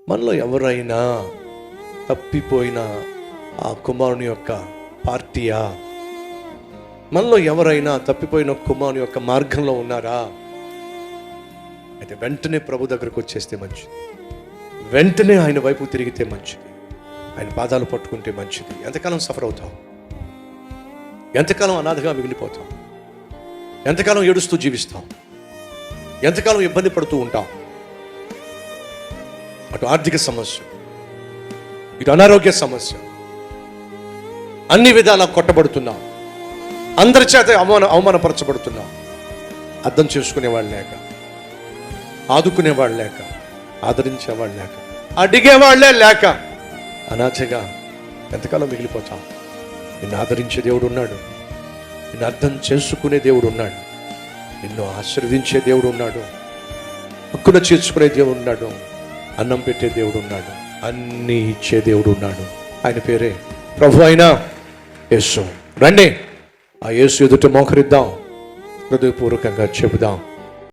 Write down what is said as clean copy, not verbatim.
మనలో ఎవరైనా తప్పిపోయిన ఆ కుమారుని యొక్క పార్టీయా? మనలో ఎవరైనా తప్పిపోయిన కుమారుని యొక్క మార్గంలో ఉన్నారా? అయితే వెంటనే ప్రభు దగ్గరకు వచ్చేస్తే మంచిది, వెంటనే ఆయన వైపు తిరిగితే మంచిది, ఆయన పాదాలు పట్టుకుంటే మంచిది. ఎంతకాలం సఫర్ అవుతాం? ఎంతకాలం అనాథగా మిగిలిపోతాం? ఎంతకాలం ఏడుస్తూ జీవిస్తాం? ఎంతకాలం ఇబ్బంది పడుతూ ఉంటాం? అటు ఆర్థిక సమస్య, ఇటు అనారోగ్య సమస్య, అన్ని విధాలా కొట్టబడుతున్నాం, అందరి చేత అవమానపరచబడుతున్నాం. అర్థం చేసుకునేవాళ్ళు లేక, ఆదుకునేవాళ్ళు లేక, ఆదరించేవాళ్ళు లేక, అడిగేవాళ్లే లేక అనాథగా ఎంతకాలం మిగిలిపోతాం? నిన్ను ఆదరించే దేవుడు ఉన్నాడు, నిన్ను అర్థం చేసుకునే దేవుడు ఉన్నాడు, నిన్ను ఆశీర్వదించే దేవుడు ఉన్నాడు, హక్కున చేర్చుకునే దేవుడు ఉన్నాడు, అన్నం పెట్టే దేవుడు ఉన్నాడు, అన్నీ ఇచ్చే దేవుడు ఉన్నాడు. ఆయన పేరే ప్రభు అయిన యేసు. రండి, ఆ యేసు ఎదుట మోకరిద్దాం, హృదయపూర్వకంగా చెబుదాం,